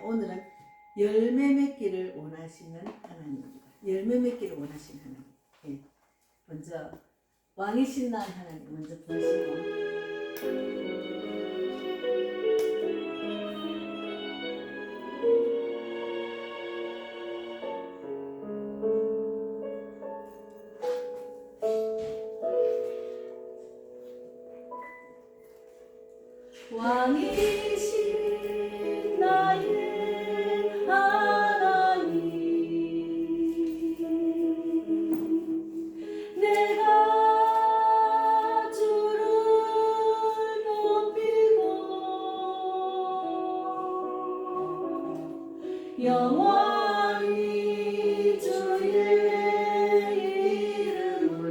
오늘은 열매 맺기를 원하시는 하나님입니다. 열매 맺기를 원하시는 하나님. 예. 먼저 왕이신 날 하나님 먼저 부르시고 왕이신 나의 하나님, 내가 주를 높이고 영원히 주의 이름을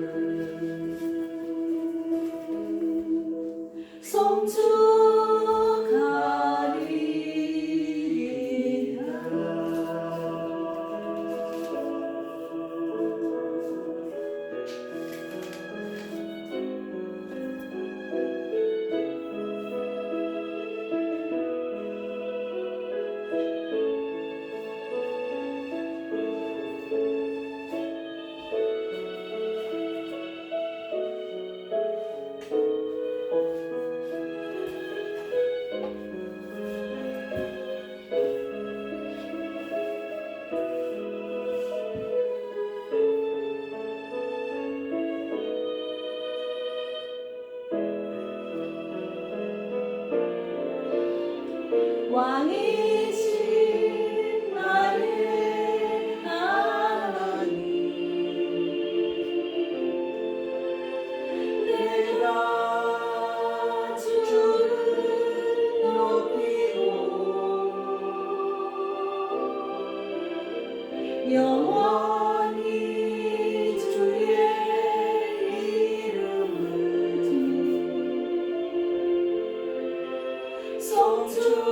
왕이신 나의 하나님, 내가 주를 높이고 영원히 주의 이름을 송축하리이다.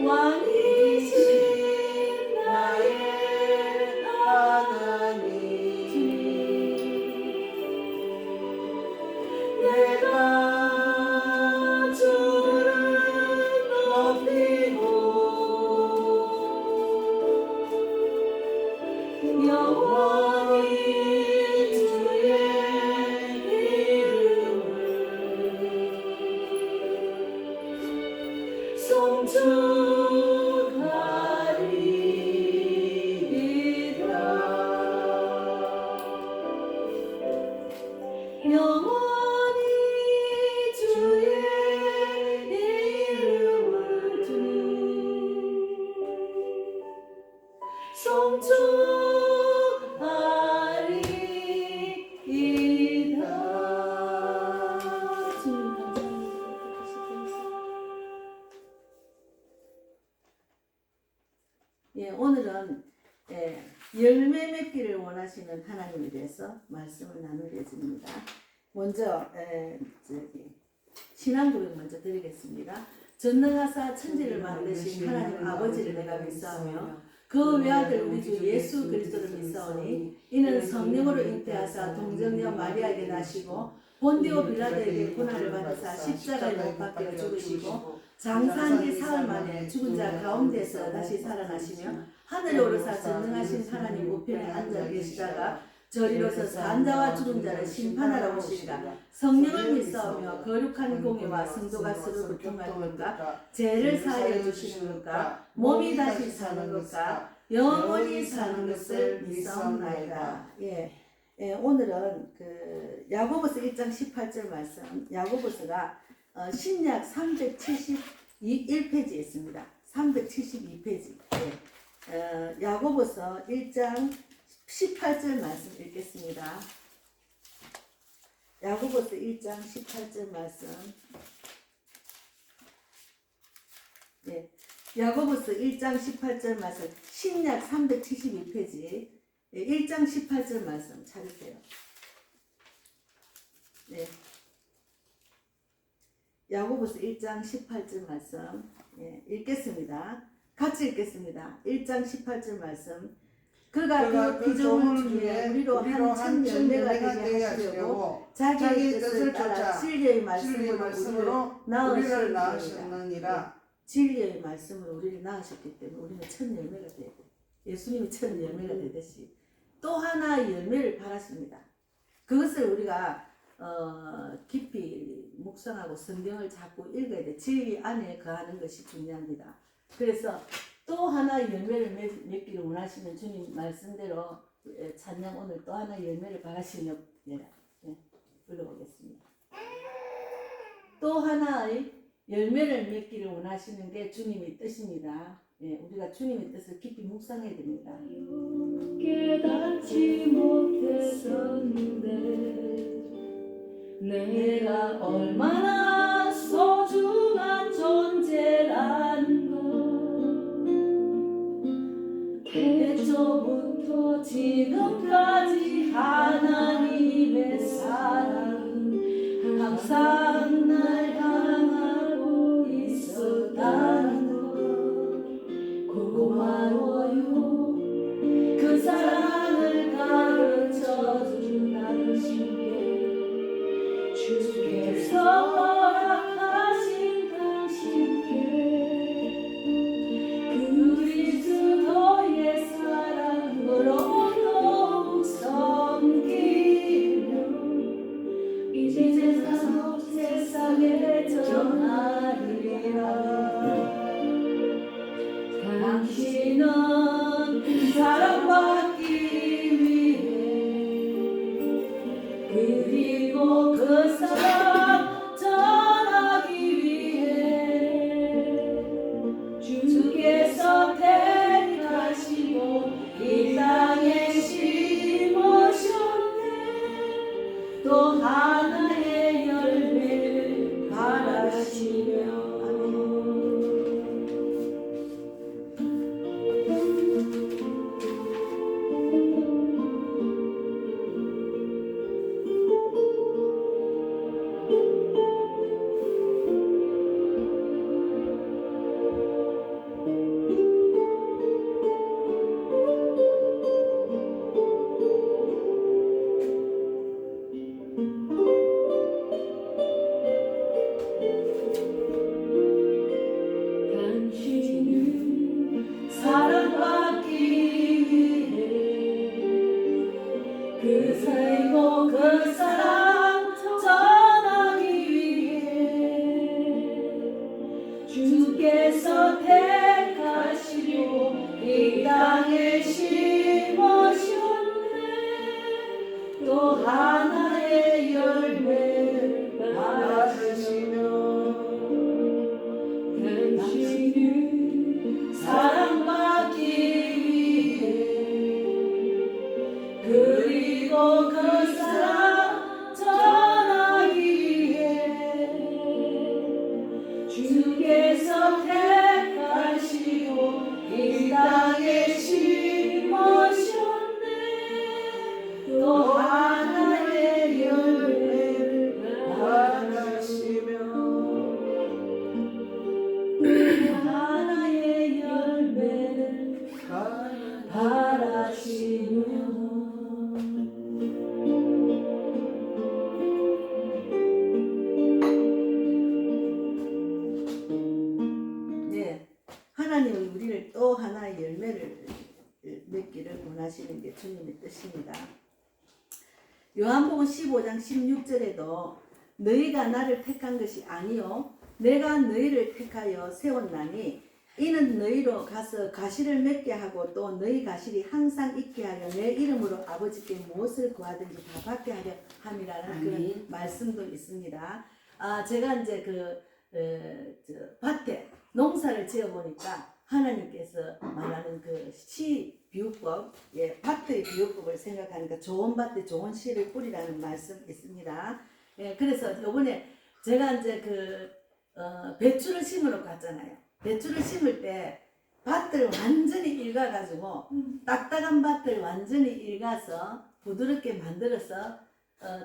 왕이신 나의 하나님, 내가 주를 높이고 영원히 주의 이름을 송축하리이다. 영원히 주의 이름을 송축하리이다. 주님 감사합니다. 오늘은 열매 맺기를 원하시는 하나님에 대해서 말씀을 나누겠습니다. 먼저 신앙 고백 먼저 드리겠습니다. 전능하사 천지를 만드신 하나님 아버지를 내가 믿사오며 그 외아들 우리 주 예수 그리스도를 믿사오니 이는 성령으로 잉태하사 동정녀 마리아에게 나시고 본디오 빌라도에게 고난을 받으사 십자가에 못 박혀 죽으시고 장사한 지 사흘 만에 죽은 자 가운데서 다시 살아나시며 하늘에 오르사 전능하신 하나님 우편에 앉아 계시다가 저리로서 산 자와 죽은 자를 심판하러 오시리라. 성령을 믿사오며 거룩한 공예와 성도가 서로 교통하는 것과 죄를 사하여 주시는 것과 몸이 다시 사는 것과 영원히 사는 것을 믿사옵나이다. 오늘은 야고보서 1장 18절 말씀, 야고보서가 신약 371페이지에 있습니다. 372페이지. 야고보서 1장 18절 말씀 읽겠습니다. 야고보서 1장 18절 말씀. 야고보서 1장 18절 말씀. 신약 372페이지. 1장 18절 말씀 찾으세요. 야고보서 1장 18절 말씀 읽겠습니다. 같이 읽겠습니다. 1장 18절 말씀. 그가 그 피조물 중에 우리로 한 천 열매가 되게 하시려고 자기의 뜻을 따라 진리의 말씀으로 우리를 낳으셨느니라. 진리의 말씀으로 우리를 낳으셨기 때문에 우리는 천 열매가 돼야 돼. 예수님이 천 열매가 되듯이 또 하나 열매를 바라십니다. 그것을 우리가 깊이 묵상하고 성경을 자꾸 읽어야 돼. 진리 안에 거하는 것이 중요합니다. 그래서 또 하나 열매를 맺기를 원하시는 주님 말씀대로 찬양 오늘 또 하나 열매를 바라시며 불러보겠습니다. 또 하나의 열매를 맺기를 원하시는 게 주님의 뜻입니다. 우리가 주님의 뜻을 깊이 묵상해야 됩니다. 깨닫지 못했었는데 내가 얼마나 소중한 존재라는 걸 태초부터 지금까지 하나님의 사랑은 항상 날 향하고 있었다는 걸 고마워요. 그 사랑을 가르쳐준 당신께 주께서 허락하신 당신께 그리스도의 사랑으로 더욱 섬기며 이제 세상에 전하리라. 당신은 사랑받기 위해 그리고 그 사랑 전하기 위해 주께서 택하시고 이 땅에 심으셨네. 또 하나의 열매를 바라시며 그 사랑 전하기 위해 주께서 택하시고 이 땅에 심으셨네. 또 하나의 열매를 받으시며 당신은 사랑받기 위해 그리고 그 사랑 전하기 위해 주께서 택하시고 이 땅에 심으셨네. 또 하나의 열매를 바라시며 하나의 열매를 바라시며 하나님은 우리를 또 하나의 열매를 맺기를 원하시는 게 주님의 뜻입니다. 요한복음 15장 16절에도 너희가 나를 택한 것이 아니요 내가 너희를 택하여 세웠나니 이는 너희로 가서 가시를 맺게 하고 또 너희 가시리 항상 있게 하여 내 이름으로 아버지께 무엇을 구하든지 다 받게 하려 함이라는 그런 말씀도 있습니다. 제가 이제 밭에 농사를 지어보니까 하나님께서 말하는 그 씨 비유법, 밭의 비유법을 생각하니까 좋은 밭에 좋은 씨를 뿌리라는 말씀 있습니다. 그래서 이번에 제가 이제 배추를 심으러 갔잖아요. 배추를 심을 때 밭을 완전히 일가가지고 딱딱한 밭을 완전히 일가서 부드럽게 만들어서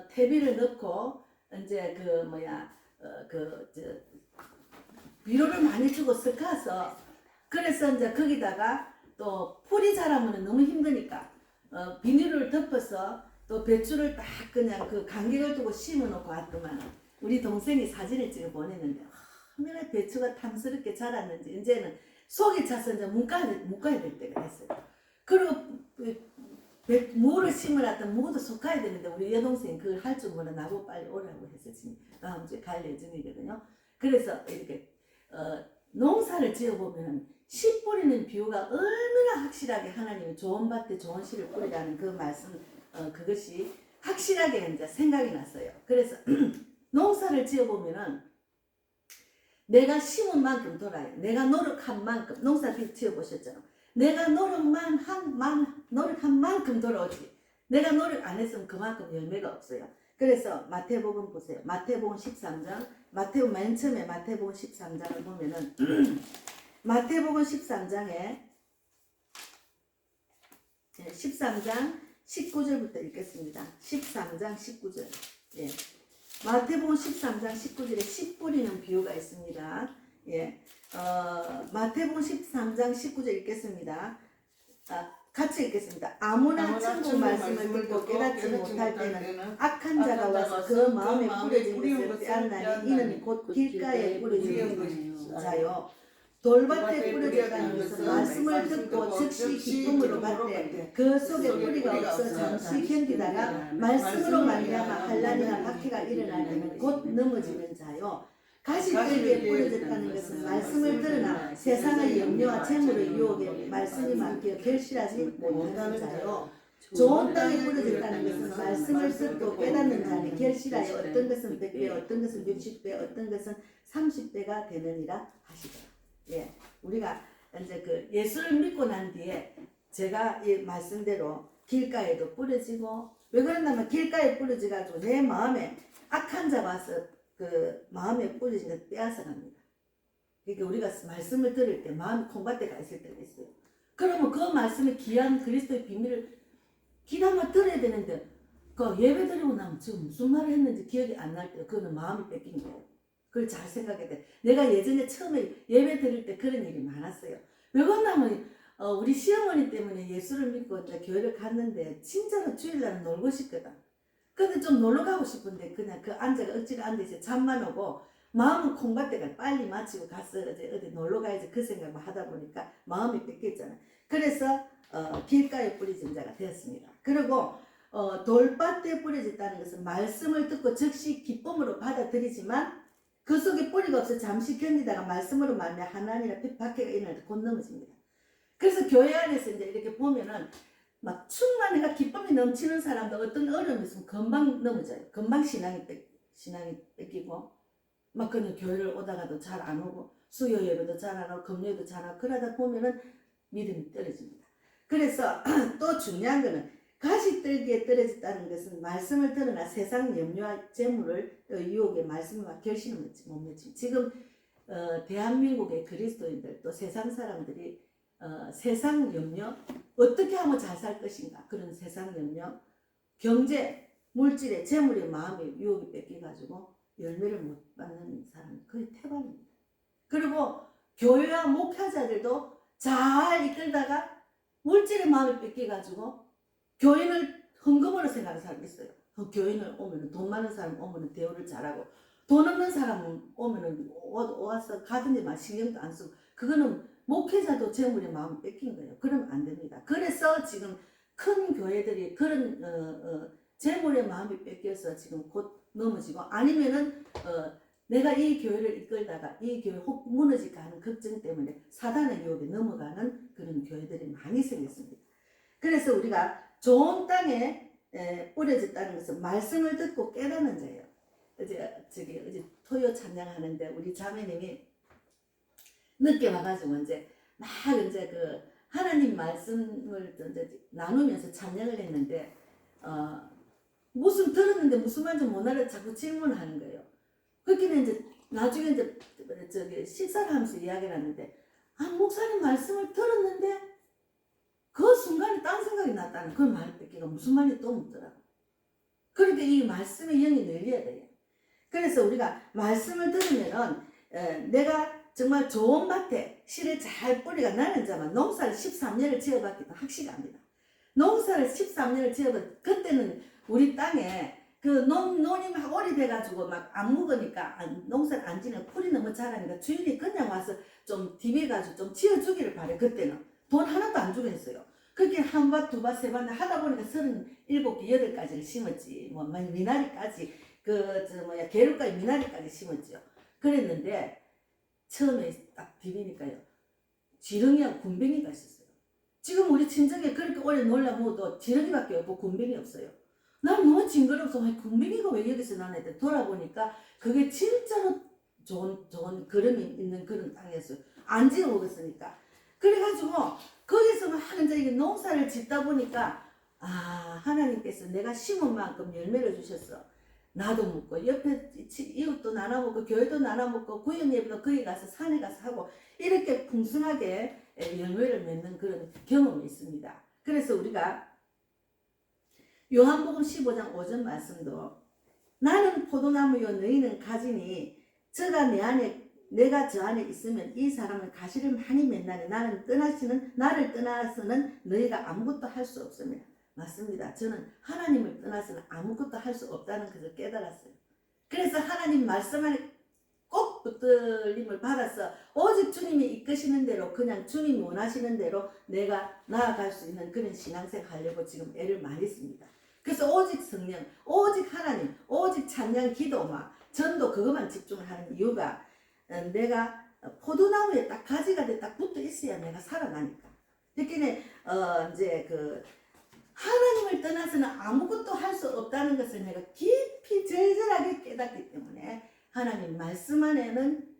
퇴비를 넣고 이제 비료를 많이 주고 섞어서 그래서 이제 거기다가 또 풀이 자라면 너무 힘드니까 비닐을 덮어서 또 배추를 딱 그냥 그 간격을 두고 심어놓고 왔더만 우리 동생이 사진을 찍어 보냈는데 얼마나 배추가 탐스럽게 자랐는지 이제는 속이 차서 이제 묶어야 될 때가 됐어요. 그리고 무를 심으라던 무도 속아야 되는데 우리 여동생이 그걸 할 줄 몰라 나보고 빨리 오라고 해서 지금 다음 주에 갈 예정이거든요. 그래서 이렇게 농사를 지어보면 씨 뿌리는 비유가 얼마나 확실하게 하나님이 좋은 밭에 좋은 씨를 뿌리라는 그 말씀 그것이 확실하게 이제 생각이 났어요. 그래서 농사를 지어보면은 내가 심은 만큼 돌아요. 내가 노력한 만큼 농사를 지어보셨잖아. 내가 노력한 만큼 돌아오지. 내가 노력 안 했으면 그만큼 열매가 없어요. 그래서 마태복음 보세요. 마태복음 13장 마태복음 맨 처음에 마태복음 13장을 보면은 마태복음 13장에 13장 19절부터 읽겠습니다. 13장 19절. 예. 마태복음 13장 19절에 씨 뿌리는 비유가 있습니다. 예. 마태복음 13장 19절 읽겠습니다. 같이 읽겠습니다. 아무나 천국 말씀을 듣고 깨닫지 못할 때는 악한 자가 와서 그 마음에 뿌려진 것을 빼앗나니 이는 곧 길가에 뿌려진 자요. 돌밭에 뿌려졌다는 것은 말씀을 듣고 즉시 기쁨으로 받되 그 속에 뿌리가 없어 잠시 견디다가 말씀으로 말미암아 환난이나 박해가 일어날 때는 곧 넘어지는 자요. 가시들기에 뿌려졌다는 것은 말씀을 들으나 세상의 염려와 재물의 유혹에 말씀이 막혀 결실하지 못하는 자요. 좋은 땅에 뿌려졌다는 것은 말씀을 듣고 깨닫는 자니 결실하여 어떤 것은 100배, 어떤 것은 60배, 어떤 것은 30배가 되느니라 하시더라. 예, 우리가 이제 그 예수를 믿고 난 뒤에 제가 이 말씀대로 길가에도 뿌려지고 왜 그러냐면 길가에 뿌려져가지고 내 마음에 악한 자 와서 그 마음에 뿌려진 것 빼앗아 갑니다. 그러니까 우리가 말씀을 들을 때 마음이 콩밭대가 있을 때가 있어요. 그러면 그 말씀이 귀한 그리스도의 비밀을 귀담아 들어야 되는데 그 예배 드리고 나면 지금 무슨 말을 했는지 기억이 안 날 때 그거는 마음이 뺏긴 거예요. 그걸 잘 생각해야 돼. 내가 예전에 처음에 예배 드릴 때 그런 일이 많았어요. 왜 그러냐면 우리 시어머니 때문에 예수를 믿고 이제 교회를 갔는데 진짜로 주일날은 놀고 싶거든. 근데 좀 놀러 가고 싶은데 그냥 그 억지로 앉아있어 잠만 오고 마음은 콩밭대가 빨리 마치고 가서 어디 놀러 가야지 그 생각만 하다 보니까 마음이 뺏겼잖아. 그래서 길가에 뿌려진 자가 되었습니다. 그리고 돌밭에 뿌려졌다는 것은 말씀을 듣고 즉시 기쁨으로 받아들이지만 그 속에 뿌리가 없어 잠시 견디다가 말씀으로 말미암아 하나님이나 박해가 일어날 때 곧 넘어집니다. 그래서 교회 안에서 이제 이렇게 보면은 막 충만해가 기쁨이 넘치는 사람도 어떤 어려움이 있으면 금방 넘어져요. 금방 신앙이 뺏기고 막 그냥 교회를 오다가도 잘 안 오고 수요 예배도 잘 안 오고 금요일도 잘 안 오고 그러다 보면은 믿음이 떨어집니다. 그래서 또 중요한 거는 가시떨기에 떨어졌다는 것은 말씀을 들으나 세상 염려와 재물을 유혹에 말씀과 결실을 못 맺지. 지금 대한민국의 그리스도인들 또 세상 사람들이 세상 염려 어떻게 하면 잘 살 것인가 그런 세상 염려 경제 물질의 재물의 마음의 유혹이 뺏겨가지고 열매를 못 받는 사람이 거의 태반입니다. 그리고 교회와 목회자들도 잘 이끌다가 물질의 마음이 뺏겨가지고 교인을 헌금으로 생각하는 사람이 있어요. 교인을 오면 돈 많은 사람 오면 대우를 잘하고 돈 없는 사람 오면 와서 가든지만 신경도 안 쓰고 그거는 목회자도 재물의 마음을 뺏긴 거예요. 그러면 안 됩니다. 그래서 지금 큰 교회들이 그런 재물의 마음이 뺏겨서 지금 곧 넘어지고 아니면은 내가 이 교회를 이끌다가 이 교회 혹 무너질까 하는 걱정 때문에 사단의 유혹에 넘어가는 그런 교회들이 많이 생겼습니다. 그래서 우리가 좋은 땅에 뿌려졌다는 것은 말씀을 듣고 깨닫는 자예요. 어제 토요 찬양하는데 우리 자매님이 늦게 와가지고 이제 막 이제 그 하나님 말씀을 이제 나누면서 찬양을 했는데 무슨 들었는데 무슨 말인지 못 알아 자꾸 질문하는 거예요. 그렇게 이제 나중에 이제 식사를 하면서 이야기를 하는데 목사님 말씀을 들었는데 그 순간에 딴 생각이 났다는 그 말 뺏기가 무슨 말인지 또 묻더라고. 그러니까 이 말씀의 영이 늘려야 돼요. 그래서 우리가 말씀을 들으면은 내가 정말 좋은 밭에 씨를 잘 뿌리가 나는 자만 농사를 13년을 지어봤기도 확실합니다. 농사를 13년을 지어봤 그때는 우리 땅에 그 논이 막 오래돼가지고 막 안 먹으니까 농사를 안 지면 풀이 너무 자라니까 주인이 그냥 와서 좀 디벼가지고 좀 지어주기를 바래. 그때는 돈 하나도 안 주고 했어요. 그렇게 한 밭, 두 밭, 세 밭 하다 보니까 37개, 8가지를 심었지. 뭐 미나리까지 게루까지 미나리까지 심었지요. 그랬는데 처음에 딱 디비니까요. 지렁이하고 군뱅이가 있었어요. 지금 우리 친정에 그렇게 오래 놀라봐도 지렁이밖에 없고 군뱅이 없어요. 난 너무 징그러워서 군뱅이가 왜 여기서 나는데 돌아보니까 그게 진짜로 좋은 그름이 있는 그런 땅이었어요. 안 지어 먹었으니까. 그래가지고 거기서 막 이제 농사를 짓다 보니까 하나님께서 내가 심은 만큼 열매를 주셨어. 나도 먹고 옆에 이웃도 나눠 먹고 교회도 나눠 먹고 구역예배도 거기 가서 산에 가서 하고 이렇게 풍성하게 열매를 맺는 그런 경험이 있습니다. 그래서 우리가 요한복음 15장 5절 말씀도 나는 포도나무요 너희는 가지니 저가 내 안에 내가 저 안에 있으면 이 사람은 가시를 많이 맺나니 나를 떠나서는 너희가 아무것도 할 수 없습니다. 맞습니다. 저는 하나님을 떠나서는 아무것도 할 수 없다는 것을 깨달았어요. 그래서 하나님 말씀 안에 꼭 붙들림을 받아서 오직 주님이 이끄시는 대로 그냥 주님이 원하시는 대로 내가 나아갈 수 있는 그런 신앙생활 하려고 지금 애를 많이 씁니다. 그래서 오직 성령, 오직 하나님, 오직 찬양, 기도만 전도 그것만 집중을 하는 이유가 내가 포도나무에 딱 가지가 딱 붙어 있어야 내가 살아나니까. 그러니까 이제 하나님을 떠나서는 아무것도 할 수 없다는 것을 내가 깊이 절절하게 깨닫기 때문에 하나님 말씀 안에는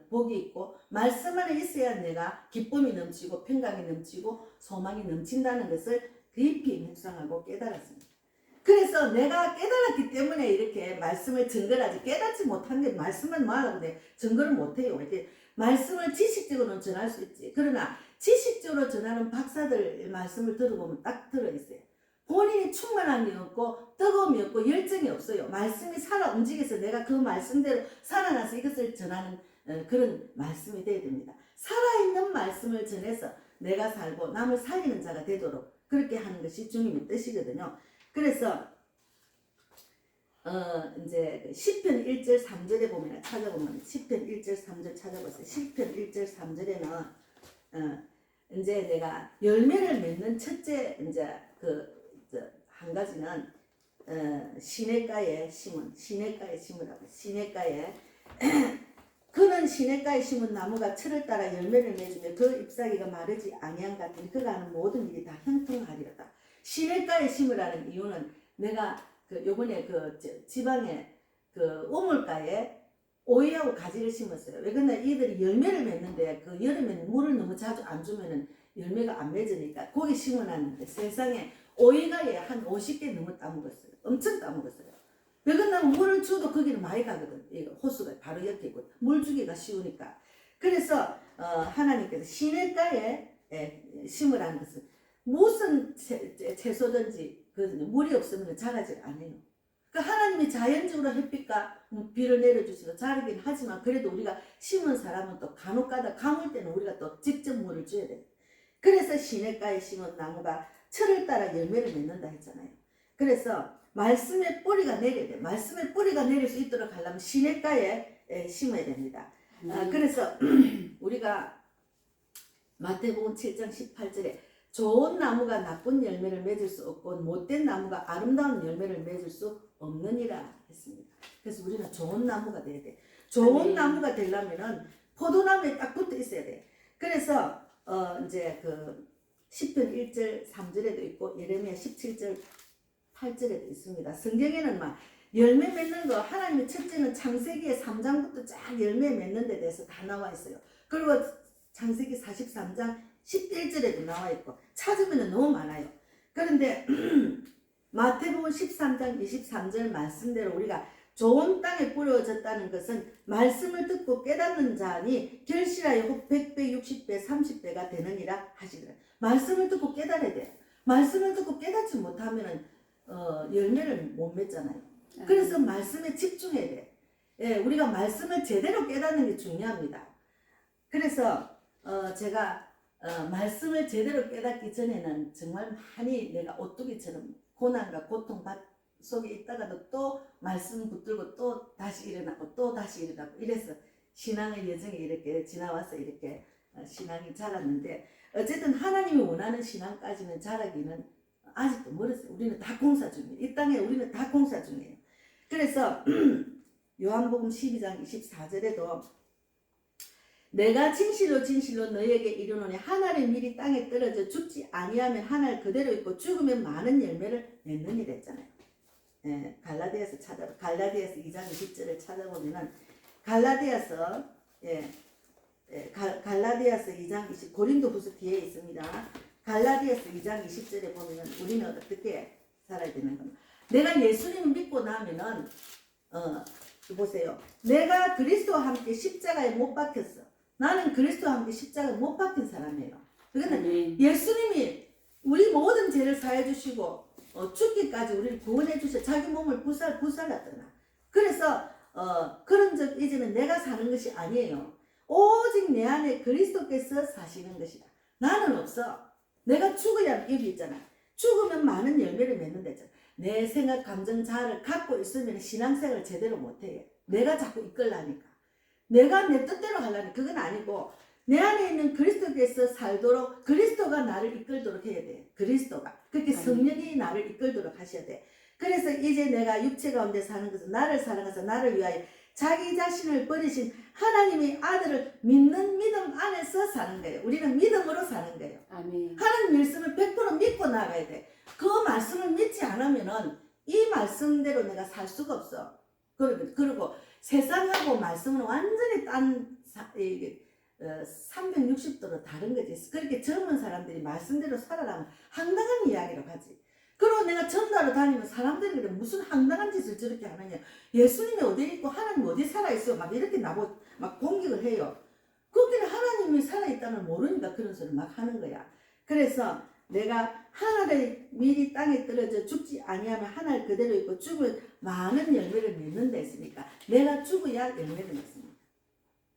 복이 있고 말씀 안에 있어야 내가 기쁨이 넘치고 평강이 넘치고 소망이 넘친다는 것을 깊이 묵상하고 깨달았습니다. 그래서 내가 깨달았기 때문에 이렇게 말씀을 증거하지 깨닫지 못한 게 말씀을 뭐하라고 내 증거를 못해요. 이렇게 말씀을 지식적으로는 전할 수 있지. 그러나 지식적으로 전하는 박사들 말씀을 들어보면 딱 들어있어요. 본인이 충만한 게 없고 뜨거움이 없고 열정이 없어요. 말씀이 살아 움직여서 내가 그 말씀대로 살아나서 이것을 전하는 그런 말씀이 돼야 됩니다. 살아있는 말씀을 전해서 내가 살고 남을 살리는 자가 되도록 그렇게 하는 것이 주님의 뜻이거든요. 그래서 이제 시편 1절 3절에 보면 찾아보면 시편 1절 3절 찾아보세요. 시편 1절 3절에는 이제 내가 열매를 맺는 첫째 이제 한 가지는 시냇가에 심으라고. 시냇가에 그는 시냇가에 심은 나무가 철을 따라 열매를 맺으며 그 잎사귀가 마르지 아니한 같으니 그가 하는 모든 일이 다 형통하리로다. 시냇가에 심으라는 이유는 내가 요번에 지방에 우물가에 오이하고 가지를 심었어요. 왜 그러냐 이들이 열매를 맺는데 여름에는 물을 너무 자주 안 주면은 열매가 안 맺으니까 거기 심어놨는데 세상에 오이가에 한 50개 넘어 따먹었어요. 엄청 따먹었어요. 왜 그러냐면 물을 줘도 거기는 많이 가거든. 호수가 바로 옆에 있고 물 주기가 쉬우니까. 그래서 하나님께서 시냇가에 심으라는 것은 무슨 채소든지 물이 없으면 자라지 않아요. 그러니까 하나님이 자연적으로 햇빛과 비를 내려주셔서 자라긴 하지만 그래도 우리가 심은 사람은 또 간혹가다 감을 때는 우리가 또 직접 물을 줘야 돼요. 그래서 시냇가에 심은 나무가 철을 따라 열매를 맺는다 했잖아요. 그래서 말씀의 뿌리가 내려야 돼. 말씀의 뿌리가 내릴 수 있도록 하려면 시냇가에 심어야 됩니다. 그래서 우리가 마태복음 7장 18절에 좋은 나무가 나쁜 열매를 맺을 수 없고 못된 나무가 아름다운 열매를 맺을 수 없느니라 했습니다. 그래서 우리는 좋은 나무가 돼야 돼. 좋은 나무가 되려면은 포도나무에 딱 붙어 있어야 돼. 그래서 이제 시편 1절 3절에도 있고 예레미야 17절 8절에도 있습니다. 성경에는 막 열매 맺는 거 하나님의 첫째는 창세기의 3장부터 쫙 열매 맺는 데 대해서 다 나와 있어요. 그리고 창세기 43장 11절에도 나와 있고 찾으면 너무 많아요. 그런데 마태복음 13장 23절 말씀대로 우리가 좋은 땅에 뿌려졌다는 것은 말씀을 듣고 깨닫는 자니 결실하여 100배, 60배, 30배가 되느니라 하시더라. 말씀을 듣고 깨달아야 돼요. 말씀을 듣고 깨닫지 못하면 열매를 못 맺잖아요. 그래서 말씀에 집중해야 돼. 예, 우리가 말씀을 제대로 깨닫는 게 중요합니다. 그래서 제가 말씀을 제대로 깨닫기 전에는 정말 많이 내가 오뚜기처럼 고난과 고통 속에 있다가도 또 말씀 붙들고 또 다시 일어나고 또 다시 일어나고 이래서 신앙의 여정이 이렇게 지나와서 이렇게 신앙이 자랐는데, 어쨌든 하나님이 원하는 신앙까지는 자라기는 아직도 멀었어요. 우리는 다 공사 중이에요. 이 땅에 우리는 다 공사 중이에요. 그래서 요한복음 12장 24절에도 내가 진실로 진실로 너희에게 이르노니 한 알의 밀이 땅에 떨어져 죽지 아니하면 한 알 그대로 있고 죽으면 많은 열매를 맺느니라 했잖아요. 갈라디아서 2장 20절을 찾아보면은 갈라디아서 2장 20 고린도후서 뒤에 있습니다. 갈라디아서 2장 20절에 보면은 우리는 어떻게 살아야 되는 겁니다. 내가 예수님을 믿고 나면은 보세요. 내가 그리스도와 함께 십자가에 못 박혔어. 나는 그리스도와 함께 십자가에 못 박힌 사람이에요. 그러니까 예수님이 우리 모든 죄를 사해 주시고 죽기까지 우리를 구원해 주셔. 자기 몸을 부살랐잖아. 그래서 그런 적 이제는 내가 사는 것이 아니에요. 오직 내 안에 그리스도께서 사시는 것이다. 나는 없어. 내가 죽어야 여기 있잖아. 죽으면 많은 열매를 맺는다 했잖아. 내 생각, 감정, 자아를 갖고 있으면 신앙생활을 제대로 못해. 내가 자꾸 이끌라니까. 내가 내 뜻대로 하려니 그건 아니고 내 안에 있는 그리스도께서 살도록 그리스도가 나를 이끌도록 해야 돼. 그리스도가. 그렇게 성령이 나를 이끌도록 하셔야 돼. 그래서 이제 내가 육체 가운데 사는 것은 나를 사랑하사 나를 위하여 자기 자신을 버리신 하나님의 아들을 믿는 믿음 안에서 사는 거예요. 우리는 믿음으로 사는 거예요. 아멘. 하나님 말씀을 100% 믿고 나가야 돼. 그 말씀을 믿지 않으면은 이 말씀대로 내가 살 수가 없어. 그리고 세상하고 말씀은 완전히 360도로 다른 거지. 그렇게 젊은 사람들이 말씀대로 살아라면 황당한 이야기로 가지. 그리고 내가 전도하러 다니면 사람들이 그래 무슨 황당한 짓을 저렇게 하느냐. 예수님이 어디 있고 하나님 어디 살아있어. 막 이렇게 나보고 막 공격을 해요. 거기는 하나님이 살아있다는 모르니까 그런 소리를 막 하는 거야. 그래서 내가 한 알의 밀이 땅에 떨어져 죽지 아니하면 한 알 그대로 있고 죽으면 많은 열매를 맺는다 했으니까 내가 죽어야 열매를 맺습니다.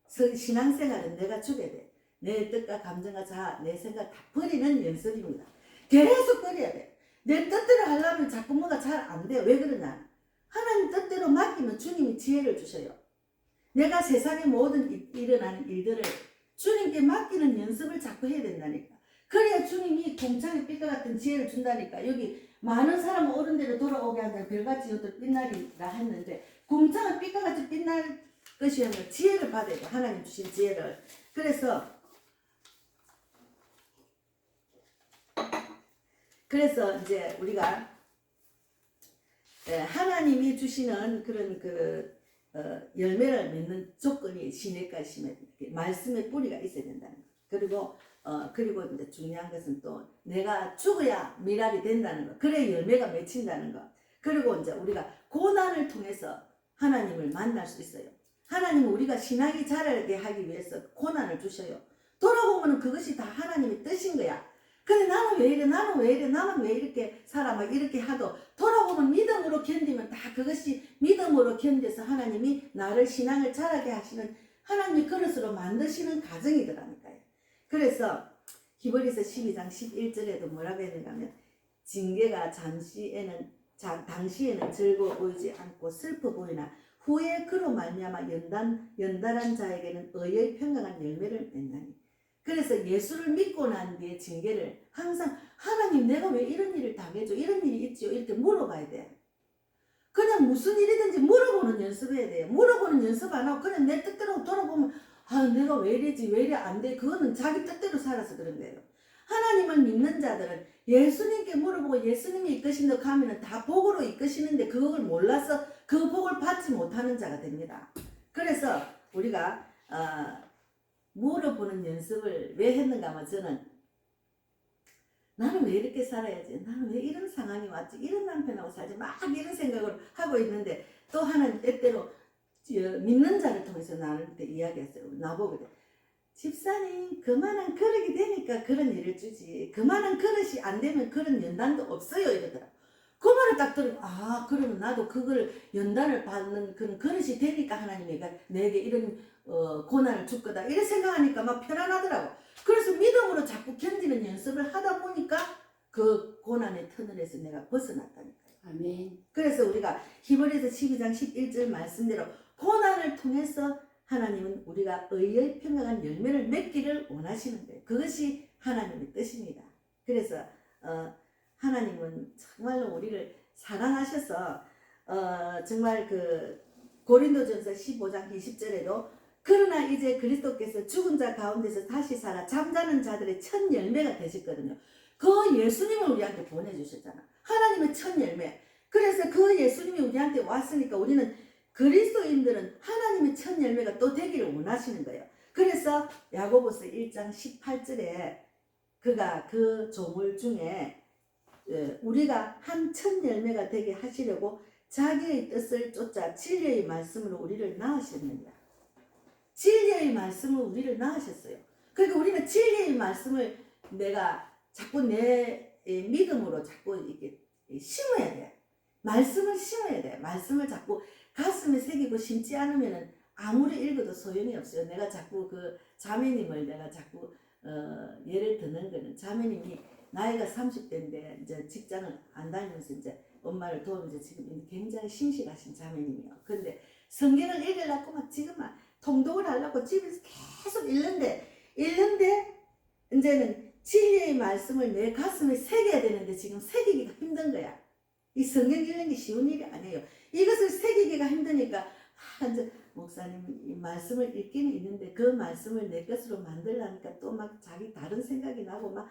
신앙생활은 내가 죽어야 돼. 내 뜻과 감정과 자아, 내 생각 다 버리는 연습입니다. 계속 버려야 돼. 내 뜻대로 하려면 자꾸 뭐가 잘 안 돼. 왜 그러냐? 하나님 뜻대로 맡기면 주님이 지혜를 주셔요. 내가 세상의 모든 일어나는 일들을 주님께 맡기는 연습을 자꾸 해야 된다니까. 그래야 주님이 공창의 빛과 같은 지혜를 준다니까. 여기 많은 사람 옳은 대로 돌아오게 한다는 별같이 이것도 빛날이라 했는데 공창의 빛과 같이 빛날 것이면 지혜를 받아야 돼. 하나님 주신 지혜를. 그래서 이제 우리가 하나님이 주시는 그런 열매를 맺는 조건이 시내가 심해 말씀의 뿌리가 있어야 된다는 거. 그리고 이제 중요한 것은 또 내가 죽어야 미랄이 된다는 거. 그래 열매가 맺힌다는 거. 그리고 이제 우리가 고난을 통해서 하나님을 만날 수 있어요. 하나님은 우리가 신앙이 자라게 하기 위해서 고난을 주셔요. 돌아보면 그것이 다 하나님의 뜻인 거야. 근데 나는 왜 이래? 나는 왜 이렇게 살아? 막 이렇게 하도 돌아보면 믿음으로 견디면 다 그것이 믿음으로 견뎌서 하나님이 나를 신앙을 자라게 하시는 하나님의 그릇으로 만드시는 과정이더라니까요. 그래서 히브리서 12장 11절에도 뭐라고 했는가 하면 징계가 당시에는 즐거워 보이지 않고 슬퍼 보이나 후에 그로 말미암아 연단한 자에게는 의의 평강한 열매를 맺나니. 그래서 예수를 믿고 난 뒤에 징계를 항상 하나님 내가 왜 이런 일을 당해줘? 이런 일이 있지요? 이렇게 물어봐야 돼. 그냥 무슨 일이든지 물어보는 연습해야 돼요. 물어보는 연습 안 하고 그냥 내 뜻대로 돌아보면 내가 왜 이러지? 왜 이래 안 돼? 그거는 자기 뜻대로 살아서 그런 거예요. 하나님을 믿는 자들은 예수님께 물어보고 예수님이 이끄신다고 하면 다 복으로 이끄시는데 그걸 몰라서 그 복을 받지 못하는 자가 됩니다. 그래서 우리가 물어보는 연습을 왜 했는가 하면 저는 나는 왜 이렇게 살아야지? 나는 왜 이런 상황이 왔지? 이런 남편하고 살지? 막 이런 생각을 하고 있는데 또 하나는 때때로 믿는 자를 통해서 나한테 이야기했어요. 나보고 그래. 집사님 그만한 그릇이 되니까 그런 일을 주지. 그만한 그릇이 안 되면 그런 연단도 없어요. 이러더라. 그 말을 딱 들으면 그러면 나도 그걸 연단을 받는 그런 그릇이 되니까 하나님이 내게 이런 고난을 줄 거다 이런 생각하니까 막 편안하더라고. 그래서 믿음으로 자꾸 견디는 연습을 하다 보니까 그 고난의 터널에서 내가 벗어났다니까요. 아멘. 그래서 우리가 히브리서 12장 11절 말씀대로 고난을 통해서 하나님은 우리가 의의 평강한 열매를 맺기를 원하시는 거예요. 그것이 하나님의 뜻입니다. 그래서 하나님은 정말로 우리를 사랑하셔서 정말 그 고린도전서 15장 20절에도 그러나 이제 그리스도께서 죽은 자 가운데서 다시 살아 잠자는 자들의 첫 열매가 되셨거든요. 그 예수님을 우리한테 보내주셨잖아. 하나님의 첫 열매. 그래서 그 예수님이 우리한테 왔으니까 우리는 그리스도인들은 하나님의 첫 열매가 또 되기를 원하시는 거예요. 그래서 야고보서 1장 18절에 그가 그 조물 중에 우리가 한 첫 열매가 되게 하시려고 자기의 뜻을 쫓아 진리의 말씀으로 우리를 낳으셨느니라. 진리의 말씀으로 우리를 낳으셨어요. 그러니까 우리는 진리의 말씀을 내가 자꾸 내 믿음으로 자꾸 이렇게 심어야 돼. 말씀을 심어야 돼. 말씀을 자꾸 가슴에 새기고 심지 않으면 아무리 읽어도 소용이 없어요. 내가 자꾸 그 자매님을 내가 자꾸 예를 드는 거는 자매님이 나이가 30대인데 이제 직장을 안 다니면서 이제 엄마를 도우면서 지금 굉장히 신실하신 자매님이에요. 근데 성경을 읽으려고 막 지금 막 통독을 하려고 집에서 계속 읽는데 이제는 진리의 말씀을 내 가슴에 새겨야 되는데 지금 새기기가 힘든 거야. 이 성경 읽는 게 쉬운 일이 아니에요. 이것을 새기기가 힘드니까 이제 목사님 이 말씀을 읽기는 있는데 그 말씀을 내 것으로 만들려니까 또 막 자기 다른 생각이 나고 막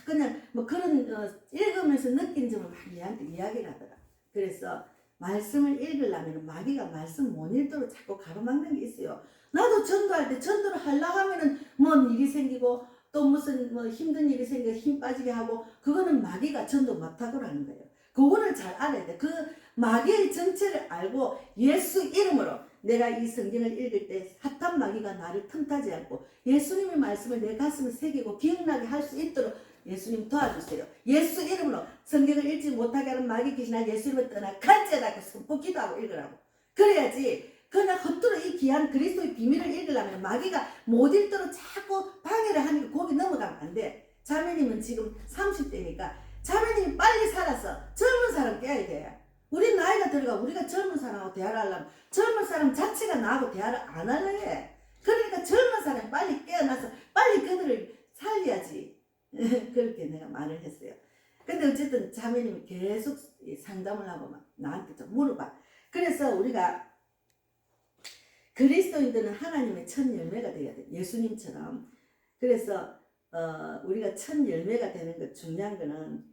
그냥 뭐 그런 읽으면서 느낀 점을 막 얘한테 이야기를 하더라. 그래서 말씀을 읽으려면 마귀가 말씀 못 읽도록 자꾸 가로막는 게 있어요. 나도 전도할 때 전도를 하려고 하면은 뭔 일이 생기고 또 무슨 뭐 힘든 일이 생겨 힘 빠지게 하고 그거는 마귀가 전도 못하고 하는 거예요. 그거를 잘 알아야 돼. 그 마귀의 정체를 알고 예수 이름으로 내가 이 성경을 읽을 때 사탄 마귀가 나를 틈타지 않고 예수님의 말씀을 내 가슴에 새기고 기억나게 할 수 있도록 예수님 도와주세요. 예수 이름으로 성경을 읽지 못하게 하는 마귀 귀신아 예수 이름을 떠나 간절하고 선포 기도하고 읽으라고. 그래야지 그냥 헛되이 이 귀한 그리스도의 비밀을 읽으려면 마귀가 못 읽도록 자꾸 방해를 하니까 거기 넘어가면 안 돼. 자매님은 지금 30대니까 자매님이 빨리 살아서 젊은 사람 깨야 돼. 우리 나이가 들어가 우리가 젊은 사람하고 대화를 하려면 젊은 사람 자체가 나하고 대화를 안 하려 해. 그러니까 젊은 사람이 빨리 깨어나서 빨리 그들을 살려야지. 그렇게 내가 말을 했어요. 근데 어쨌든 자매님이 계속 상담을 하고 막 나한테 좀 물어봐. 그래서 우리가 그리스도인들은 하나님의 첫 열매가 되어야 돼. 예수님처럼. 그래서 우리가 첫 열매가 되는 것 중요한 거는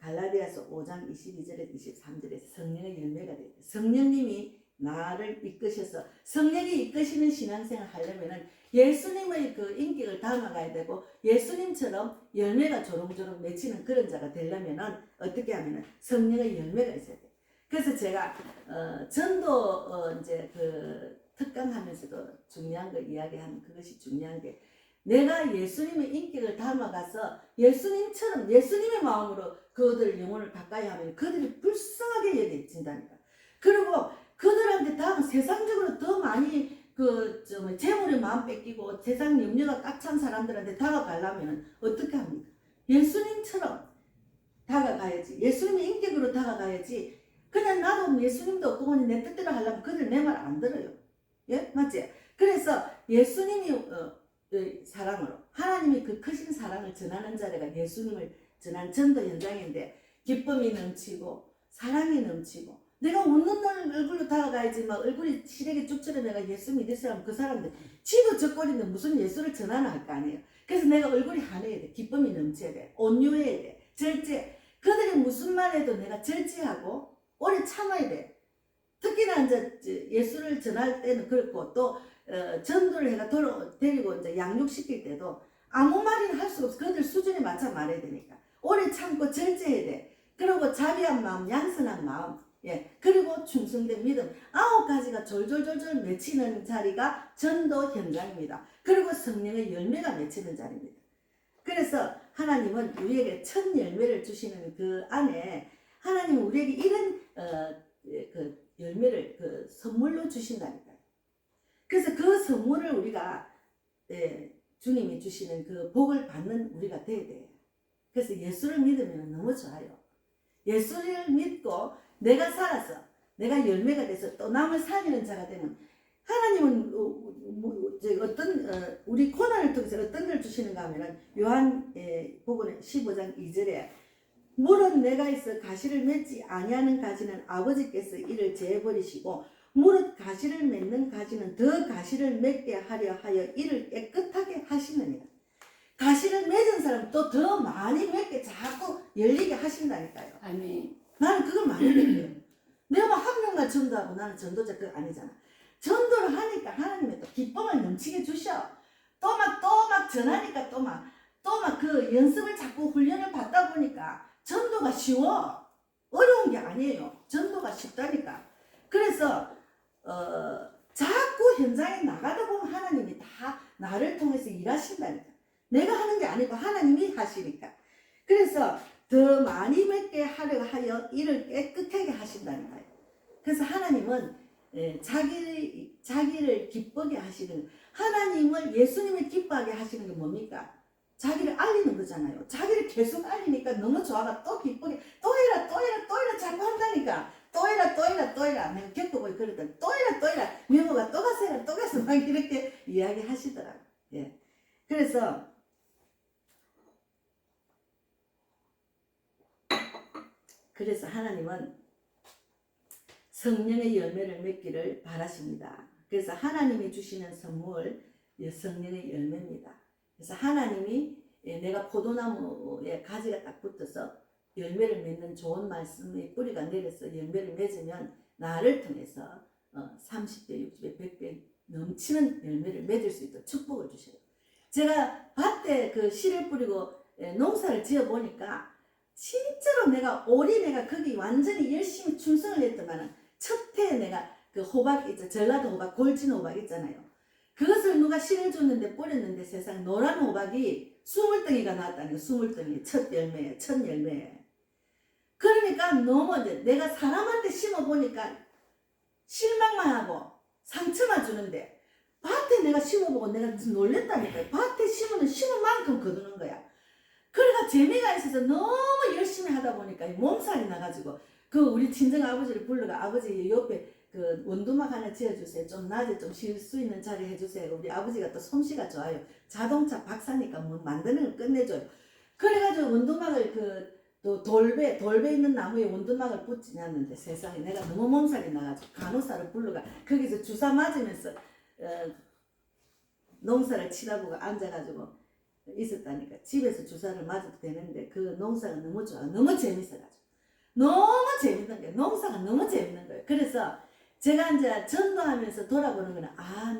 갈라디아서 5장 22절에 23절에 성령의 열매가 돼요. 성령님이 나를 이끄셔서 성령이 이끄시는 신앙생활을 하려면은 예수님의 그 인격을 담아가야 되고 예수님처럼 열매가 조롱조롱 맺히는 그런 자가 되려면은 어떻게 하면은 성령의 열매가 있어야 돼. 그래서 제가 전도 이제 그 특강하면서도 중요한 거 이야기하는 그것이 중요한 게 내가 예수님의 인격을 담아가서 예수님처럼 예수님의 마음으로 그들 영혼을 가까이 하면 그들이 불쌍하게 여겨진다니까. 그리고 그들한테 다 세상적으로 더 많이 재물의 마음 뺏기고 세상 염려가 꽉 찬 사람들한테 다가가려면 어떻게 합니까? 예수님처럼 다가가야지. 예수님의 인격으로 다가가야지. 그냥 나도 예수님도 없고 내 뜻대로 하려면 그들 내 말 안 들어요. 예? 맞지? 그래서 예수님이 사랑으로 하나님이 그 크신 사랑을 전하는 자리가 예수님을 전한 전도 현장인데 기쁨이 넘치고 사랑이 넘치고 내가 웃는 얼굴로 다가가야지 막 얼굴이 시래기 쭉처럼 내가 예수 믿을 사람 그 사람들 지도 저꼴인데 무슨 예수를 전하나 할 거 아니에요. 그래서 내가 얼굴이 환해야 돼. 기쁨이 넘쳐야 돼. 온유해야 돼. 절제. 그들이 무슨 말 해도 내가 절제하고 오래 참아야 돼. 특히나 이제 예수를 전할 때는 그렇고 또 전도를 해가 데리고 이제 양육시킬 때도 아무 말이나 할 수가 없어. 그들 수준에 맞춰 말해야 되니까. 오래 참고 절제해야 돼. 그리고 자비한 마음, 양선한 마음, 예, 그리고 충성된 믿음 9가지가 졸졸졸졸 맺히는 자리가 전도 현장입니다. 그리고 성령의 열매가 맺히는 자리입니다. 그래서 하나님은 우리에게 첫 열매를 주시는 그 안에 하나님 우리에게 이런 그 열매를 그 선물로 주신다니까요. 그래서 그 선물을 우리가 주님이 주시는 그 복을 받는 우리가 돼야 돼요. 그래서 예수를 믿으면 너무 좋아요. 예수를 믿고 내가 살아서 내가 열매가 돼서 또 남을 살리는 자가 되면 하나님은 어떤 우리 고난을 통해서 어떤 걸 주시는가 하면은 요한 복음 15장 2절에 물은 내가 있어 가시를 맺지 아니하는 가지는 아버지께서 이를 제해버리시고 무릇 가시를 맺는 가지는 더 가시를 맺게 하려 하여 이를 깨끗하게 하시느니라. 가시를 맺은 사람 또 더 많이 맺게 자꾸 열리게 하신다니까요. 아멘. 나는 그걸 많이 느껴요. 내가 뭐 한 명만 전도하고 나는 전도자 그거 아니잖아. 전도를 하니까 하나님이 또 기쁨을 넘치게 주셔. 또 막 전하니까 또 막 그 연습을 자꾸 훈련을 받다 보니까 전도가 쉬워. 어려운 게 아니에요. 전도가 쉽다니까. 그래서 자꾸 현장에 나가다 보면 하나님이 다 나를 통해서 일하신다니까. 내가 하는 게 아니고 하나님이 하시니까. 그래서 더 많이 맺게 하려 하여 이를 깨끗하게 하신다니까요. 그래서 하나님은 자기를 기쁘게 하시는, 하나님을 예수님을 기뻐하게 하시는 게 뭡니까? 자기를 알리는 거잖아요. 자기를 계속 알리니까 너무 좋아가 또 기쁘게 또 해라 자꾸 한다니까. 또 해라 내가 겪어보니 그러더니 또 해라 명호가 또 가서 막 이렇게 이야기 하시더라고요. 예. 그래서 하나님은 성령의 열매를 맺기를 바라십니다. 그래서 하나님이 주시는 선물 성령의 열매입니다. 그래서 하나님이 내가 포도나무에 가지가 딱 붙어서 열매를 맺는 좋은 말씀의 뿌리가 내려서 열매를 맺으면 나를 통해서 30배, 60배, 100배 넘치는 열매를 맺을 수 있도록 축복을 주셔요. 제가 밭에 그 씨를 뿌리고 농사를 지어 보니까 진짜로 내가 거기 완전히 열심히 충성을 했더만은 첫 해에 내가 그 호박 있죠. 전라도 호박, 골진 호박 있잖아요. 그것을 누가 씨를 줬는데 뿌렸는데 세상 노란 호박이 20덩이가 나왔다니까. 20덩이 첫 열매에. 그러니까 너무 내가 사람한테 심어보니까 실망만 하고 상처만 주는데 밭에 내가 심어보고 내가 놀랬다니까요. 밭에 심은 만큼 거두는 거야. 그래가 재미가 있어서 너무 열심히 하다 보니까 몸살이 나가지고 그 우리 친정 아버지를 불러가 아버지 옆에 그 원두막 하나 지어주세요. 좀 낮에 좀 쉴 수 있는 자리 해주세요. 우리 아버지가 또 솜씨가 좋아요. 자동차 박사니까 뭐 만드는 걸 끝내줘요. 그래가지고 원두막을 또 돌배 있는 나무에 원두막을 붙이놨는데 세상에 내가 너무 몸살이 나가지고 간호사를 불러가 거기서 주사 맞으면서 농사를 치다보고 앉아가지고 있었다니까. 집에서 주사를 맞아도 되는데 그 농사가 너무 좋아. 너무 재밌어가지고. 너무 재밌는 거예요. 농사가 너무 재밌는 거예요. 그래서 제가 이제 전도하면서 돌아보는 거는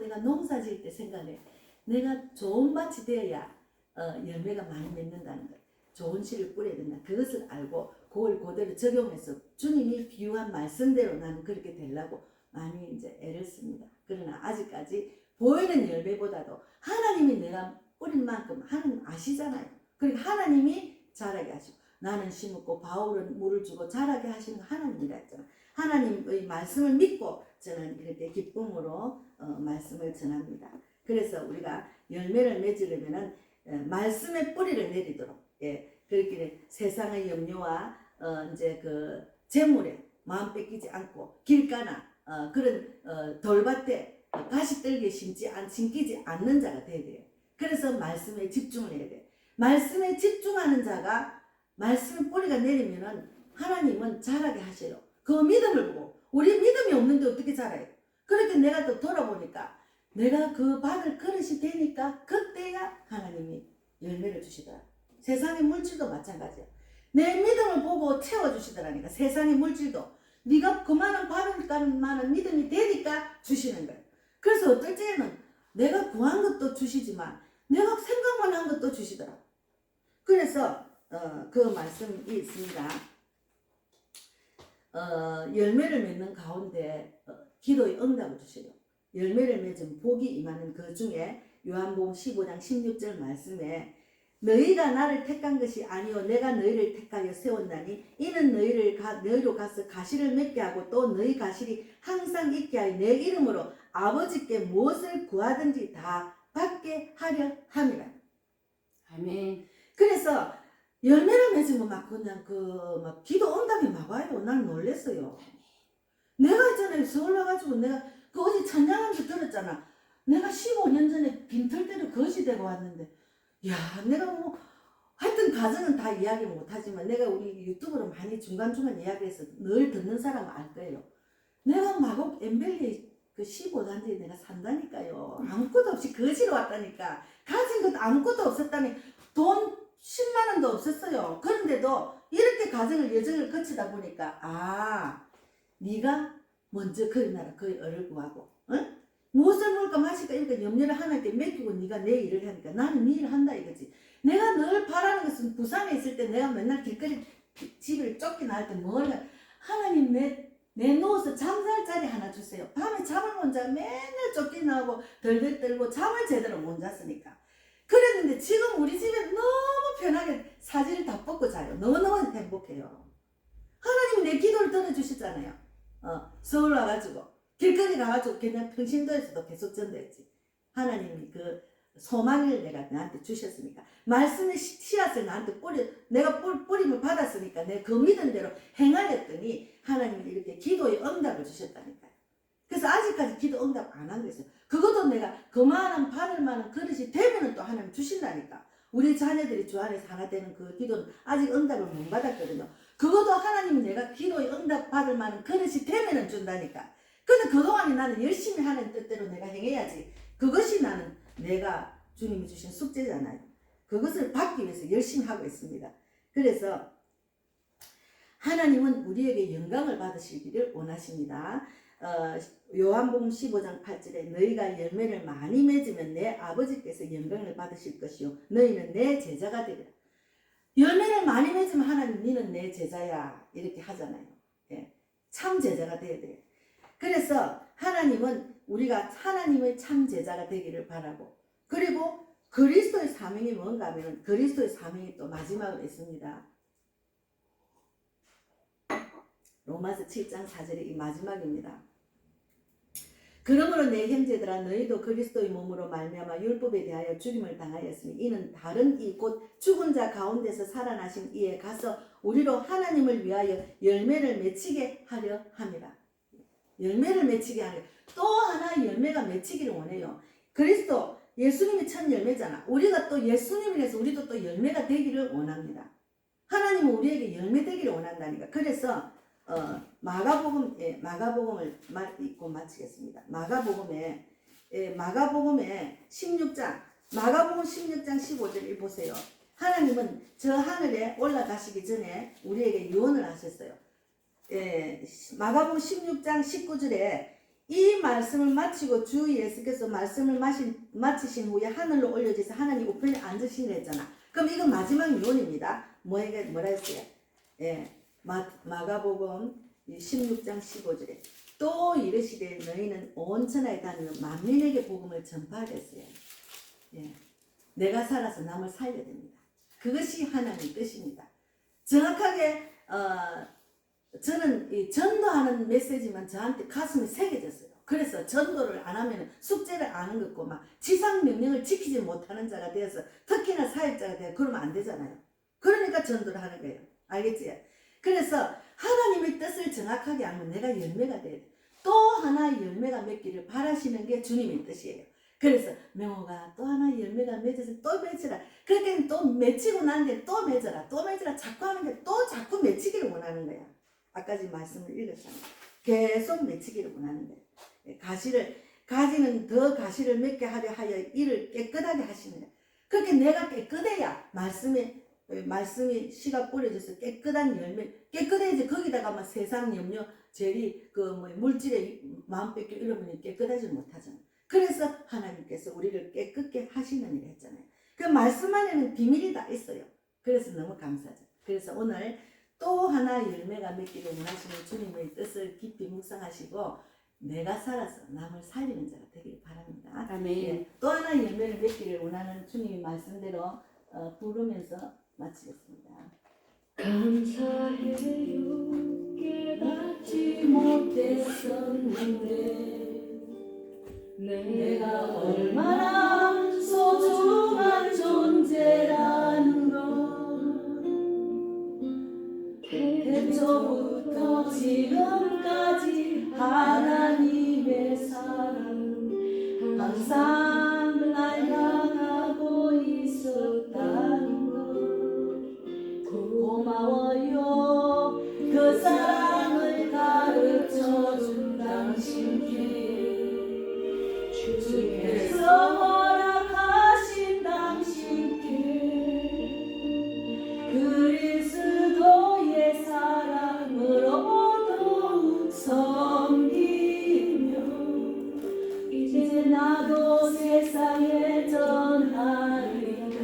내가 농사 지을 때 생각해. 내가 좋은 밭이 되어야 열매가 많이 맺는다는 거예요. 좋은 씨를 뿌려야 된다. 그것을 알고 그걸 그대로 적용해서 주님이 비유한 말씀대로 나는 그렇게 되려고 많이 이제 애를 씁니다. 그러나 아직까지 보이는 열매보다도 하나님이 내가 뿌린 만큼 하나님 아시잖아요. 그러니까 하나님이 자라게 하시고 나는 심었고 바울은 물을 주고 자라게 하시는 하나님이라 했잖아. 하나님의 말씀을 믿고 저는 이렇게 기쁨으로 말씀을 전합니다. 그래서 우리가 열매를 맺으려면은 말씀의 뿌리를 내리도록 그렇게 세상의 염려와 이제 그 재물에 마음 뺏기지 않고 길가나 그런 돌밭에 가시떨기에 심기지 않는 자가 돼야 돼요. 그래서 말씀에 집중을 해야 돼. 말씀에 집중하는 자가 말씀의 뿌리가 내리면은 하나님은 자라게 하셔요. 그 믿음을 보고 우리 믿음이 없는데 어떻게 자라요? 그렇게 내가 또 돌아보니까 내가 그 받을 그릇이 되니까 그때야 하나님이 열매를 주시더라. 세상의 물질도 마찬가지야. 내 믿음을 보고 채워주시더라니까. 세상의 물질도 네가 그만한 받을 만한 믿음이 되니까 주시는 거예요. 그래서 어떨 때는 내가 구한 것도 주시지만 내가 생각만 한 것도 주시더라. 그래서 그 말씀이 있습니다. 열매를 맺는 가운데 기도의 응답을 주시려. 열매를 맺은 복이 임하는 그 중에 요한복음 15장 16절 말씀에 너희가 나를 택한 것이 아니요 내가 너희를 택하여 세웠나니 이는 너희로 가서 가시를 맺게 하고 또 너희 가실이 항상 있게 하여 내 이름으로 아버지께 무엇을 구하든지 다 받게 하려 함이라. 아멘. 그래서 열매를 맺으면 막 그냥 막 기도 응답이 막 와요. 난 놀랬어요. 내가 있잖아요. 서울 와가지고 내가 그 어디 찬양한테 들었잖아. 내가 15년 전에 빈털대로 거지되고 왔는데, 야, 내가 뭐 하여튼 가정은 다 이야기 못하지만 내가 우리 유튜브로 많이 중간중간 이야기해서 늘 듣는 사람은 알 거예요. 내가 마곡 엠벨리 그 15단지에 내가 산다니까요. 아무것도 없이 거지로 왔다니까. 가진 것도 아무것도 없었다니. 돈 10만 원도 없었어요. 그런데도 이렇게 가정을 여정을 거치다 보니까 네가 먼저 그의 나라 그의 을을 구하고 응? 무엇을 먹을까 마실까 이렇게 염려를 하나님께 맡기고 네가 내 일을 하니까 나는 네 일을 한다 이거지. 내가 늘 바라는 것은 부산에 있을 때 내가 맨날 길거리 집을 쫓겨나갈 때 뭘 하나님 내 누워서 잠잘 자리 하나 주세요. 밤에 잠을 못 자 맨날 쫓겨나고 덜덜 떨고 잠을 제대로 못 잤으니까. 그랬는데 지금 우리 집에 너무 편하게 사진을 다 뽑고 자요. 너무너무 행복해요. 하나님이 내 기도를 들어주시잖아요. 서울 와가지고 길거리 가가지고 그냥 평신도에서도 계속 전도했지. 하나님이 그 소망을 내가 나한테 주셨으니까 말씀의 씨앗을 나한테 내가 뿌림을 받았으니까 내가 그 믿은 대로 행하였더니 하나님이 이렇게 기도의 응답을 주셨다니까요. 그래서 아직까지 기도 응답 안 하고 있어요. 그것도 내가 그만한 바늘만한 그릇이 되면은 또 하나님 주신다니까. 우리 자녀들이 주 안에서 하나 되는 그 기도는 아직 응답을 못 받았거든요. 그것도 하나님 내가 기도의 응답 받을 만한 그릇이 되면은 준다니까. 근데 그동안에 나는 열심히 하는 뜻대로 내가 행해야지. 그것이 나는 내가 주님이 주신 숙제잖아요. 그것을 받기 위해서 열심히 하고 있습니다. 그래서 하나님은 우리에게 영광을 받으시기를 원하십니다. 요한복음 15장 8절에 너희가 열매를 많이 맺으면 내 아버지께서 영광을 받으실 것이요 너희는 내 제자가 되리라. 열매를 많이 맺으면 하나님 너는 내 제자야 이렇게 하잖아요. 예. 참 제자가 되어야 돼요. 그래서 하나님은 우리가 하나님의 참 제자가 되기를 바라고, 그리고 그리스도의 사명이 뭔가 하면 그리스도의 사명이 또 마지막으로 있습니다. 로마서 7장 4절이 이 마지막입니다. 그러므로 내 형제들아 너희도 그리스도의 몸으로 말미암아 율법에 대하여 죽임을 당하였으니 이는 다른 이 곧 죽은 자 가운데서 살아나신 이에 가서 우리로 하나님을 위하여 열매를 맺히게 하려 함이라. 열매를 맺히게 하려. 또 하나 열매가 맺히기를 원해요. 그리스도 예수님이 첫 열매잖아. 우리가 또 예수님이라서 우리도 또 열매가 되기를 원합니다. 하나님은 우리에게 열매 되기를 원한다니까. 그래서 마가복음을 읽고 마치겠습니다. 마가복음에 16장, 마가복음 16장 15절을 보세요. 하나님은 저 하늘에 올라가시기 전에 우리에게 유언을 하셨어요. 마가복음 16장 19절에 이 말씀을 마치고 주 예수께서 말씀을 마치신 후에 하늘로 올려져서 하나님 우편에 앉으시라 했잖아. 그럼 이건 마지막 유언입니다. 뭐라 했어요? 마가복음 16장 15절에 또 이르시되 너희는 온 천하에 다니며 만민에게 복음을 전파하랬어요. 내가 살아서 남을 살려야 됩니다. 그것이 하나님의 뜻입니다. 정확하게 저는 이 전도하는 메시지만 저한테 가슴에 새겨졌어요. 그래서 전도를 안 하면 숙제를 안 하는 것고 막 지상 명령을 지키지 못하는 자가 되어서 특히나 사역자가 되어 그러면 안 되잖아요. 그러니까 전도를 하는 거예요. 알겠지? 그래서 하나님의 뜻을 정확하게 알면 내가 열매가 돼야 돼. 또 하나 열매가 맺기를 바라시는 게 주님의 뜻이에요. 그래서 명호가 또 하나 열매가 맺어서 또 맺으라. 그렇게 또 맺히고 나는데 또 맺어라. 또 맺으라. 자꾸 하는 게 또 자꾸 맺히기를 원하는 거야. 아까 지 말씀을 읽었잖아요. 계속 맺히기를 원하는 거예요. 가지는 더 가시를 맺게 하려 하여 이를 깨끗하게 하시는 거예요. 그렇게 내가 깨끗해야 말씀이 씨가 뿌려져서 깨끗한 열매, 깨끗해야지. 거기다가 막 세상 염려, 죄리, 물질에 마음 뺏겨 이러면 깨끗하지 못하잖아요. 그래서 하나님께서 우리를 깨끗게 하시는 일을 했잖아요. 그 말씀 안에는 비밀이 다 있어요. 그래서 너무 감사하죠. 그래서 오늘 또 하나 열매가 맺기를 원하시는 주님의 뜻을 깊이 묵상하시고 내가 살아서 남을 살리는 자가 되기를 바랍니다. 아멘. 또 하나 열매를 맺기를 원하는 주님의 말씀대로 부르면서 마치겠습니다. 감사해요 깨닫지 못했었는데 내가 얼마나 소중한 존재라는 걸 태초부터 지금까지 하나님의 사랑 항상 날 향하고 있었다는 걸 고마워요. 그 사랑을 가르쳐준 당신께 주께서 허락하신 당신께 그리스도의 사랑으로 섬기며 이제 나도 세상에 전하리라.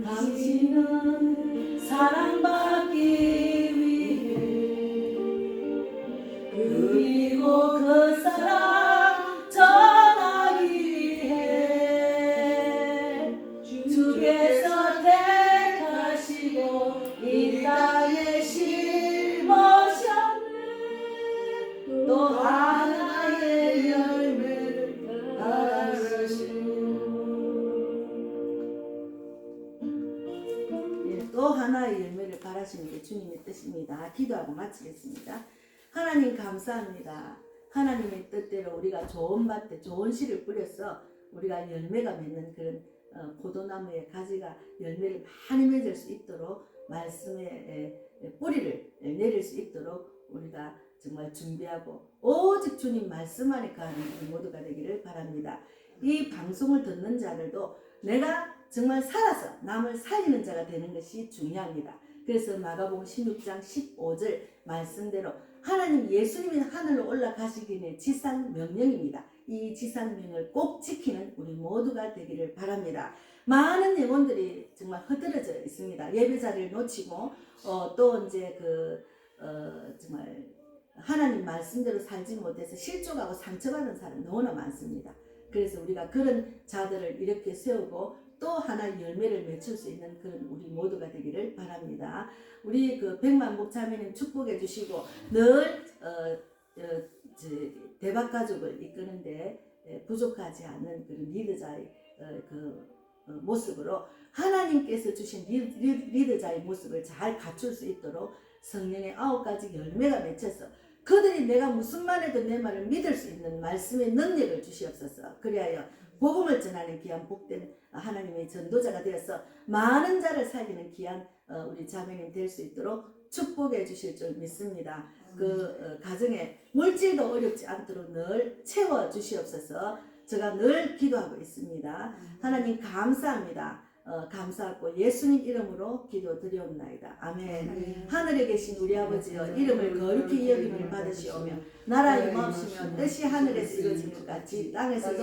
당신은 사랑받기 위해 그리고 그 사랑 전하기 위해 주께서 택하시고 이 땅에 심으셨네. 또 하나의 열매를 또 하나의 열매를 바라시는 게 주님의 뜻입니다. 기도하고 마치겠습니다. 하나님 감사합니다. 하나님의 뜻대로 우리가 좋은 밭에 좋은 씨를 뿌려서 우리가 열매가 맺는 그런 포도나무의 가지가 열매를 많이 맺을 수 있도록 말씀의 뿌리를 내릴 수 있도록 우리가 정말 준비하고 오직 주님 말씀 안에 가는 우리 모두가 되기를 바랍니다. 이 방송을 듣는 자들도 내가 정말 살아서 남을 살리는 자가 되는 것이 중요합니다. 그래서 마가복음 16장 15절 말씀대로 하나님 예수님이 하늘로 올라가시기 전에 지상 명령입니다. 이 지상명을 꼭 지키는 우리 모두가 되기를 바랍니다. 많은 영혼들이 정말 흐드러져 있습니다. 예배자리를 놓치고 또 이제 정말 하나님 말씀대로 살지 못해서 실족하고 상처받은 사람 너무나 많습니다. 그래서 우리가 그런 자들을 이렇게 세우고 또 하나의 열매를 맺을 수 있는 그런 우리 모두가 되기를 바랍니다. 우리 그 백만복 자매님 축복해 주시고 늘 대박 가족을 이끄는데 부족하지 않는 그런 리더자의 모습으로 하나님께서 주신 리더자의 모습을 잘 갖출 수 있도록 성령의 9가지 열매가 맺혀서 그들이 내가 무슨 말 해도 내 말을 믿을 수 있는 말씀의 능력을 주시옵소서. 그리하여 복음을 전하는 귀한 복된 하나님의 전도자가 되어서 많은 자를 살리는 귀한 우리 자매님 될 수 있도록 축복해 주실 줄 믿습니다. 그 가정에 물질도 어렵지 않도록 늘 채워 주시옵소서. 제가 늘 기도하고 있습니다. 하나님 감사합니다. 감사하고 예수님 이름으로 기도드리옵나이다. 아멘. 하늘에 계신 우리 아버지여 이름을 거룩히 여김을 받으시오며 나라 임하옵시며 뜻이 하늘에서 이루어지는 것 같이 땅에서도